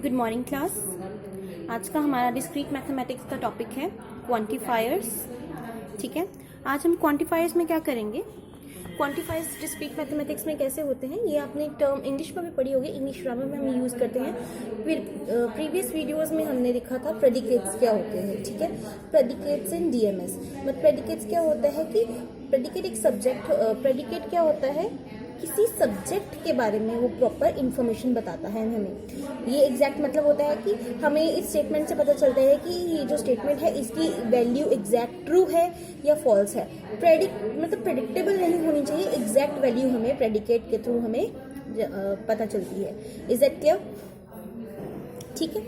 Good morning class. आज का हमारा डिस्क्रीट मैथमेटिक्स का टॉपिक है क्वांटिफायर्स। ठीक है, आज हम क्वांटिफायर्स में क्या करेंगे, क्वांटिफायर्स डिस्क्रीट मैथमेटिक्स में कैसे होते हैं, ये आपने टर्म इंग्लिश में भी पढ़ी होगी। इंग्लिश ग्रामर में हम यूज़ करते हैं। फिर प्रीवियस वीडियोस में हमने देखा था प्रेडिकेट्स क्या होते हैं। ठीक है, प्रेडिकेट्स इन डीएमएस। मतलब प्रेडिकेट्स क्या होता है कि प्रेडिकेट एक सब्जेक्ट, प्रेडिकेट क्या होता है, किसी सब्जेक्ट के बारे में वो प्रॉपर इन्फॉर्मेशन बताता है हमें। ये एग्जैक्ट मतलब होता है कि हमें इस स्टेटमेंट से पता चलता है कि ये जो स्टेटमेंट है इसकी वैल्यू एग्जैक्ट ट्रू है या फॉल्स है। मतलब प्रेडिक्टेबल नहीं होनी चाहिए, एग्जैक्ट वैल्यू हमें प्रेडिकेट के थ्रू हमें पता चलती है। Is that clear? ठीक है,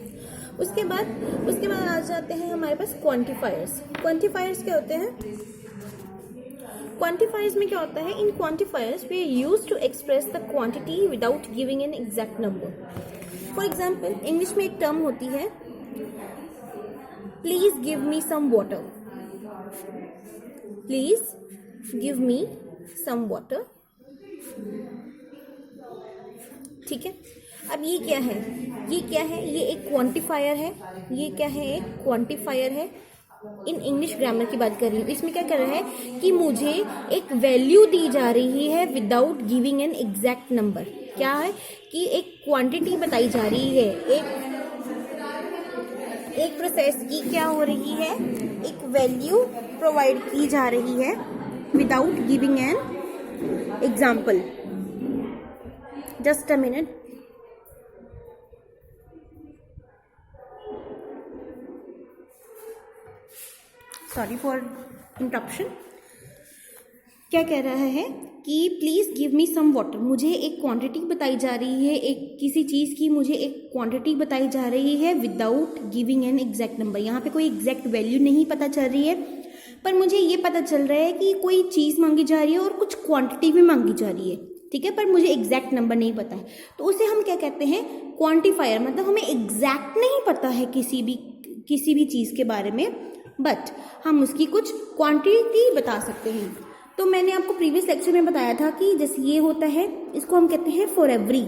उसके बाद आ जाते हैं हमारे पास क्वांटिफायर्स। क्वांटिफायर्स क्या होते हैं? क्वांटिफायर्स में क्या होता है, इन quantifiers we are used to express the quantity without giving an exact number. For example, English में एक टर्म होती है please give me some water. Please give me some water. ठीक है, अब ये क्या है, ये एक क्वांटिफायर है। ये क्या है, एक क्वांटिफायर है। इन इंग्लिश ग्रामर की बात कर रही हूँ। इसमें क्या कर रहा है कि मुझे एक वैल्यू दी जा रही है without giving an exact number. क्या है कि एक क्वांटिटी बताई जा रही है, एक प्रोसेस की क्या हो रही है, एक वैल्यू प्रोवाइड की जा रही है without giving an example. Just a minute. Sorry for interruption. क्या कह रहा है कि please give me some water. मुझे एक क्वांटिटी बताई जा रही है, एक किसी चीज की मुझे एक क्वांटिटी बताई जा रही है without giving an exact number. यहाँ पे कोई एग्जैक्ट वैल्यू नहीं पता चल रही है, पर मुझे ये पता चल रहा है कि कोई चीज मांगी जा रही है और कुछ क्वांटिटी भी मांगी जा रही है। ठीक है, पर मुझे एग्जैक्ट नंबर नहीं पता है, तो उसे हम क्या कहते हैं, क्वांटिफायर। मतलब हमें एग्जैक्ट नहीं पता है किसी भी चीज के बारे में, बट हम उसकी कुछ क्वांटिटी बता सकते हैं। तो मैंने आपको प्रीवियस लेक्चर में बताया था कि जैसे ये होता है, इसको हम कहते हैं फॉर एवरी,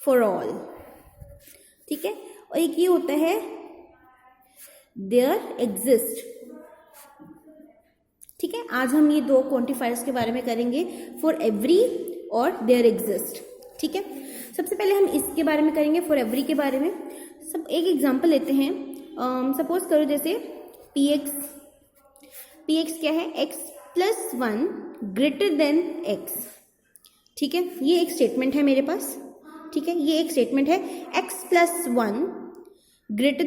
फॉर ऑल। ठीक है, और एक ये होता है देयर एग्जिस्ट। ठीक है, आज हम ये दो क्वांटिफायर्स के बारे में करेंगे, फॉर एवरी और देयर एग्जिस्ट। ठीक है, सबसे पहले हम इसके बारे में करेंगे, फॉर एवरी के बारे में। सब एक एग्जांपल लेते हैं। सपोज करो जैसे px क्या है, x+1 ग्रेटर देन x। ठीक है, ये एक स्टेटमेंट है मेरे पास। ठीक है, ये एक स्टेटमेंट है x+1 ग्रेटर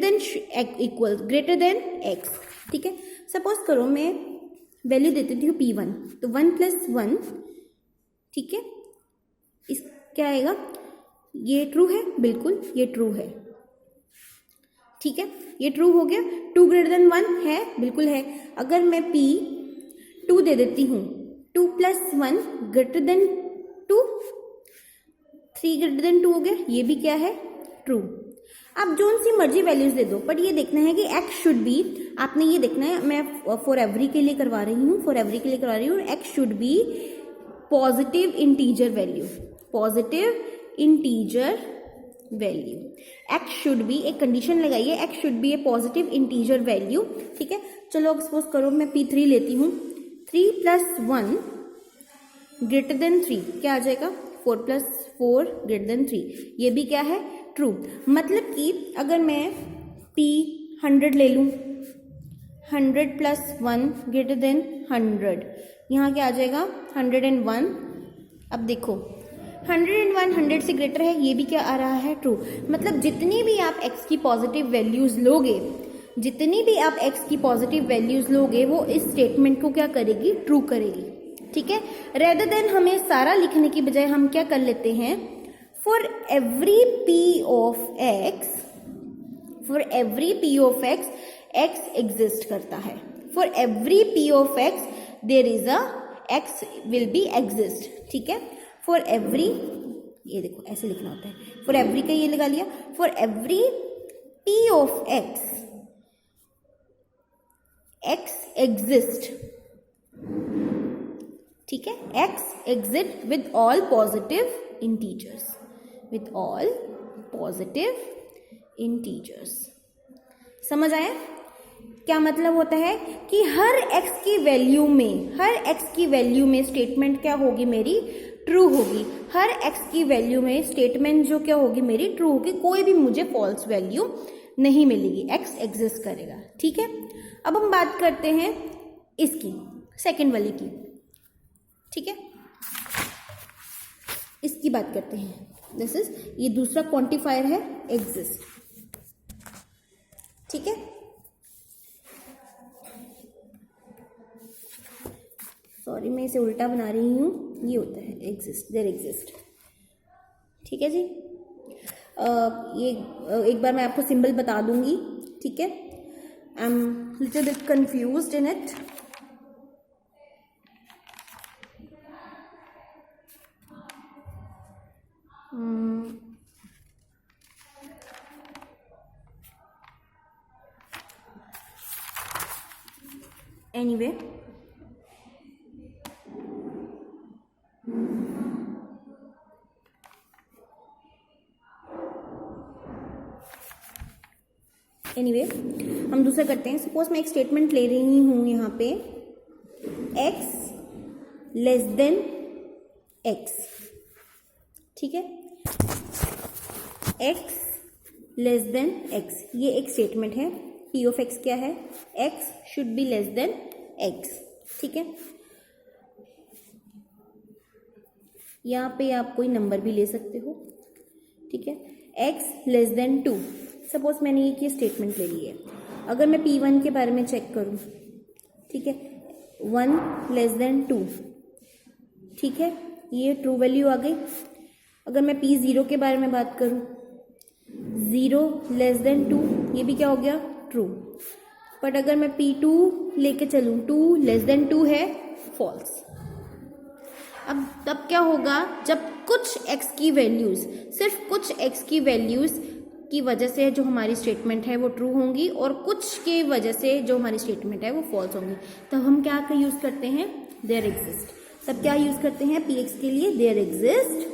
देन x। ठीक है, सपोज करो मैं वैल्यू दे देती हूँ p1, तो 1+1। ठीक है, इस क्या आएगा, ये ट्रू है, बिल्कुल ये ट्रू है। ठीक है, ये ट्रू हो गया। 2 ग्रेटर देन 1 है, बिल्कुल है। अगर मैं p2 दे देती हूँ, 2+1 ग्रेटर देन 2, 3 ग्रेटर देन 2 हो गया, ये भी क्या है, ट्रू। आप जो सी मर्जी वैल्यूज दे दो, बट ये देखना है कि x शुड बी, आपने ये देखना है, मैं फॉर एवरी के लिए करवा रही हूँ, x should be positive integer value, x should be, एक कंडीशन लगाइए, x should be A positive integer value. ठीक है, चलो अब सपोज करो मैं p3 लेती हूँ, 3+1 ग्रेटर देन 3, क्या आ जाएगा, 4+4 ग्रेटर देन 3, ये भी क्या है, ट्रू। मतलब कि अगर मैं p 100 ले लूँ, 100+1 ग्रेटर देन 100, यहाँ क्या आ जाएगा, 101। अब देखो 101 100 से ग्रेटर है, ये भी क्या आ रहा है, ट्रू। मतलब जितनी भी आप x की पॉजिटिव वैल्यूज लोगे, वो इस स्टेटमेंट को क्या करेगी, ट्रू करेगी। ठीक है, रेदर देन हमें सारा लिखने की बजाय हम क्या कर लेते हैं, for every p of x x exist करता है। For every p of x there is a x will be exist. ठीक है, फॉर एवरी, ये देखो ऐसे लिखना होता है, फॉर एवरी का ये लगा लिया, for every p of x exist. ठीक है, x exit with all positive integers. With all positive integers. समझ आया? क्या मतलब होता है कि हर x की वैल्यू में स्टेटमेंट क्या होगी मेरी, ट्रू होगी। हर x की वैल्यू में स्टेटमेंट जो क्या होगी मेरी, ट्रू होगी। कोई भी मुझे फॉल्स वैल्यू नहीं मिलेगी, x एग्जिस्ट करेगा। ठीक है, अब हम बात करते हैं इसकी सेकंड वाली की। ठीक है, इसकी बात करते हैं। दिस इज, ये दूसरा क्वांटिफायर है एग्जिस्ट। ठीक है, सॉरी मैं इसे उल्टा बना रही हूँ, ये होता है एग्जिस्ट, देयर एग्जिस्ट। ठीक है जी, ये एक बार मैं आपको सिंबल बता दूंगी। ठीक है, I am little bit confused in it. Anyway, हम दूसरा करते हैं। सपोज मैं एक स्टेटमेंट ले रही हूं यहाँ पे, x लेस देन x। ठीक है, x लेस देन x, ये एक स्टेटमेंट है। p ऑफ x क्या है, x should be less than x। ठीक है, यहाँ पे आप कोई नंबर भी ले सकते हो। ठीक है, x लेस देन 2। सपोज मैंने ये स्टेटमेंट ले ली है। अगर मैं p1 के बारे में चेक करूं, ठीक है, 1 लेस देन 2। ठीक है, ये ट्रू वैल्यू आ गई। अगर मैं p0 के बारे में बात करूं, 0 लेस देन 2, ये भी क्या हो गया, ट्रू। बट अगर मैं p2 लेके चलूं, 2 लेस देन 2 है, फॉल्स। अब तब क्या होगा, जब कुछ x की वैल्यूज, सिर्फ कुछ x की वैल्यूज की वजह से जो हमारी स्टेटमेंट है वो ट्रू होंगी और कुछ की वजह से जो हमारी स्टेटमेंट है वो फॉल्स होंगी, तब हम क्या का यूज करते हैं, देयर एग्जिस्ट। तब क्या यूज करते हैं px के लिए, there exist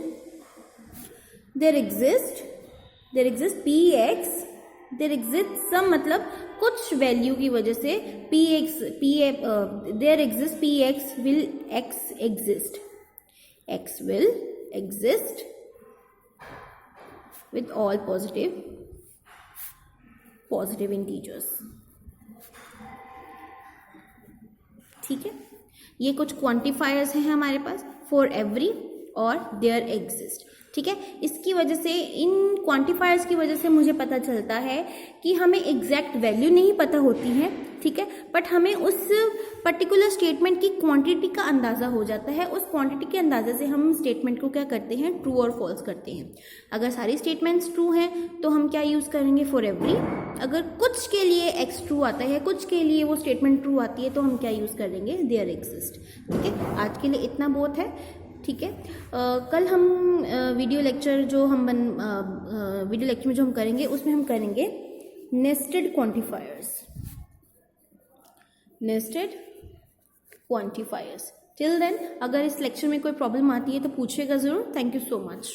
px, there exist some, मतलब कुछ वैल्यू की वजह से there exist px will x will exist with all positive integers। ठीक है, ये कुछ क्वांटिफायर्स हैं हमारे पास, फॉर एवरी और देयर एग्जिस्ट। ठीक है, इसकी वजह से, इन क्वांटिफायर्स की वजह से मुझे पता चलता है कि हमें एग्जैक्ट वैल्यू नहीं पता होती है। ठीक है, बट हमें उस पर्टिकुलर स्टेटमेंट की क्वांटिटी का अंदाज़ा हो जाता है। उस क्वांटिटी के अंदाजे से हम स्टेटमेंट को क्या करते हैं, ट्रू और फॉल्स करते हैं। अगर सारी स्टेटमेंट्स ट्रू हैं तो हम क्या यूज़ करेंगे, फॉर एवरी। अगर कुछ के लिए एक्स ट्रू आता है, कुछ के लिए वो स्टेटमेंट ट्रू आती है, तो हम क्या यूज़ कर देंगे, देयर एग्जिस्ट। ठीक है, आज के लिए इतना बहुत है। ठीक है, कल हम वीडियो लेक्चर में जो हम करेंगे, उसमें हम करेंगे नेस्टेड क्वांटिफायर्स। टिल देन, अगर इस लेक्चर में कोई प्रॉब्लम आती है तो पूछिएगा ज़रूर। Thank you so much.